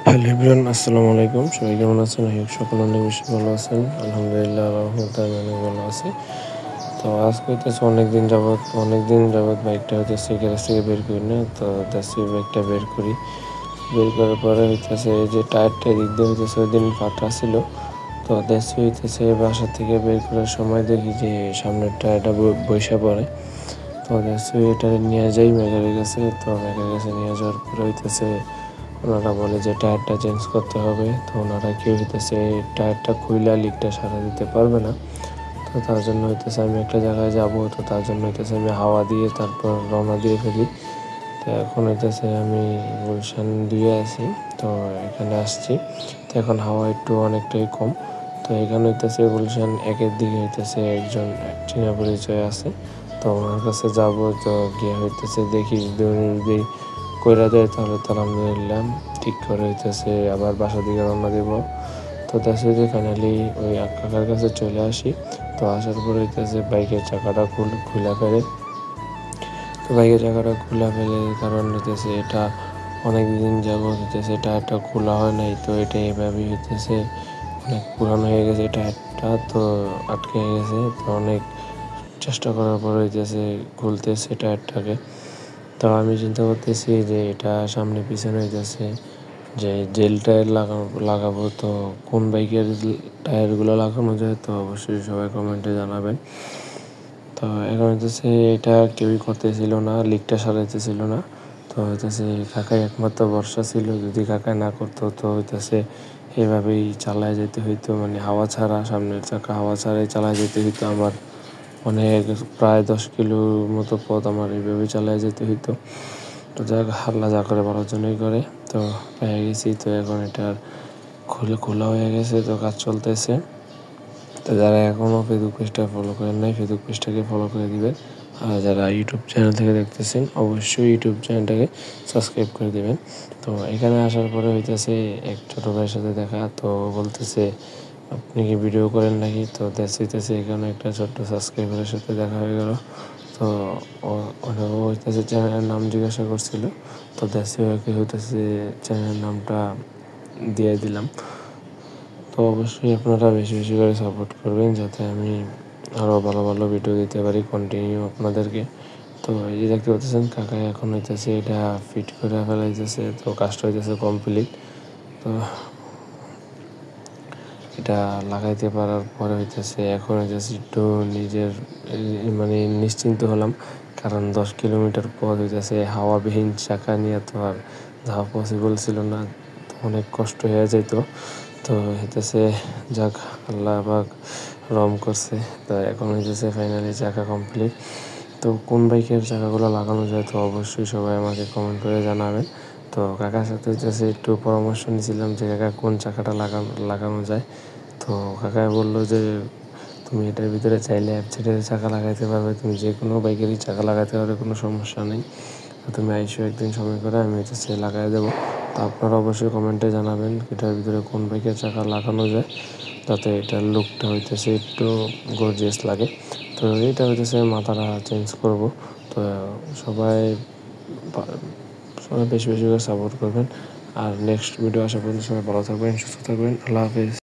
Hello everyone, আসসালামু আলাইকুম। সবাই কেমন আছেন? আই হোপ সকলে অনেক বেশি ভালো আছেন। আলহামদুলিল্লাহ, আল্লাহর রহমতে আমি অনেক ভালো আছি। তো আজকে হইতেছে অনেক দিন যাবত বাইকটা হইতেছে গ্যারেজ থেকে বের করি না। তো দেখছি বাইকটা বের করি। বের করার পরে হইতেছে এই যে টায়ারটা এদিক দিয়ে হইতেছে ওই দিন ফাটা ছিল। তো দেখছি হইতেছে বাসা থেকে বের করার সময় দেখি যে সামনের টায়ারটা বইসা পড়ে। তো দেখছি এটা নিয়ে যাই মেকারের কাছে। তো মেকারের কাছে নিয়ে যাওয়ার পরে হইতেছে ওনারা বলে যে টায়ারটা চেঞ্জ করতে হবে। তো ওনারা কি হইতেছে টায়ারটা খুইলা লিকটা সারা দিতে পারবে না। তো তার জন্য হইতেছে আমি একটা জায়গায় যাব। তো তার জন্য হইতেছে আমি হাওয়া দিয়ে তারপর রওনা দিয়ে ফেলি। তো এখন হইতেছে আমি গুলশান দিয়ে আছি। তো এখানে আসছি। তো এখন হাওয়া একটু অনেকটাই কম। তো এখানে হইতেছে গুলশান একের দিকে হইতেছে একজন চীনা পরিচয় আছে। তো ওনার কাছে যাব। তো গিয়ে হইতেছে দেখি যদি কইরা দেয় তাহলে তো আলহামদুলিল্লাহ, ঠিক করে হইতেছে আবার বাসা দিকে রওনা দিব। তো দেখছি যে ফাইনালি ওই কাকার কাছে চলে আসি। তো আসার পর হইতেছে বাইকের চাকাটা খুলে ফেলে। তো বাইকের চাকাটা খোলা ফেলে কারণ হইতেছে এটা অনেক দিন যাবত হইতেছে টায়ারটা খোলা হয় নাই। তো এটা এভাবেই হইতেছে অনেক পুরানো হয়ে গেছে টায়ারটা। তো আটকে গেছে। তো অনেক চেষ্টা করার পর হইতেছে খুলতেছে টায়ারটাকে। তো আমি চিন্তা করতেছি যে এটা সামনে পিছনে হইতেছে যে জেল টায়ার লাগাবো। তো কোন বাইকের টায়ারগুলো লাগানো যায় তো অবশ্যই সবাই কমেন্টে জানাবেন। তো এখন হইতেছে এটা কেউই করতেছিল না, লিকটা সারাইতেছিল না। তো হইতেছে কাকাই একমাত্র ভরসা ছিল। যদি কাকাই না করতো তো হইতেছে এভাবেই চালায় যেতে হইতো, মানে হাওয়া ছাড়া, সামনের চাকা হাওয়া ছাড়াই চালায় যেতে হইতো আমার। অনেক প্রায় 10 কিলোর মতো পথ আমার এইভাবে চালায় যেতে হইতো। তো যাক, আল্লাহ যা করে ভালোর জন্যই করে। তো পেয়ে গেছি। তো এখন এটা খোলা হয়ে গেছে। তো কাজ চলতেছে। তো যারা এখনও ফেসবুক পেজটা ফলো করেন নাই, ফেসবুক পেজটাকে ফলো করে দিবেন। আর যারা ইউটিউব চ্যানেল থেকে দেখতেছেন অবশ্যই ইউটিউব চ্যানেলটাকে সাবস্ক্রাইব করে দিবেন। তো এখানে আসার পরে হইতেছে এক ছোটো ভাইয়ের সাথে দেখা। তো বলতেছে আপনি কি ভিডিও করেন নাকি? তো দেখতেছে এখানে একটা ছোট্ট সাবস্ক্রাইবারের সাথে দেখা হয়ে গেল। তো ও হইতেছে চ্যানেলের নাম জিজ্ঞাসা করছিল। তো দেখছি ওকে হইতেছে চ্যানেলের নামটা দিয়ে দিলাম। তো অবশ্যই আপনারা বেশি বেশি করে সাপোর্ট করবেন যাতে আমি আরও ভালো ভালো ভিডিও দিতে পারি কন্টিনিউ আপনাদেরকে। তো এই যে দেখতে পাচ্ছেন কাকা এখন হইতেছে এটা ফিট করে ফেলাইতেছে। তো কাজটা হইতেছে কমপ্লিট। তো এটা লাগাইতে পারার পরে হইতেছে এখন হইতেছে একটু নিজের মানে নিশ্চিন্ত হলাম। কারণ 10 কিলোমিটার পর হইতেছে হাওয়াবিহীন চাকা নিয়ে তো আর যাওয়া পসিবল ছিল না। তো অনেক কষ্ট হয়ে যেত। তো হইতেছে যাক, আল্লাহ পাক রহম করছে। তো এখন হইতেছে ফাইনালি চাকা কমপ্লিট। তো কোন বাইকের চাকাগুলো লাগানো যায় তো অবশ্যই সবাই আমাকে কমেন্ট করে জানাবেন। তো কাকার সাথে হইতেছে একটু পরামর্শ নিয়েছিলাম যে কাকা কোন চাকাটা লাগানো যায়। তো কাকা বললো যে তুমি এটার ভিতরে চাইলে অ্যাপসাইডের চাকা লাগাইতে পারবে, তুমি যে কোনো বাইকেরই চাকা লাগাতে পারবে, কোনো সমস্যা নেই। তো তুমি আইসো একদিন সময় করে, আমি হইতেছে লাগাই দেবো। তো আপনারা অবশ্যই কমেন্টে জানাবেন এটার ভিতরে কোন বাইকের চাকা লাগানো যায় যাতে এটার লুকটা হইতেছে একটু গর্জিয়াস লাগে। তো এইটা হইতেছে মাথাটা চেঞ্জ করব। তো সবাই সবাই বেশি বেশি করে সাপোর্ট করবেন। আর নেক্সট ভিডিও আসা পর্যন্ত সবাই ভালো থাকবেন, সুস্থ থাকবেন। আল্লাহ হাফিজ।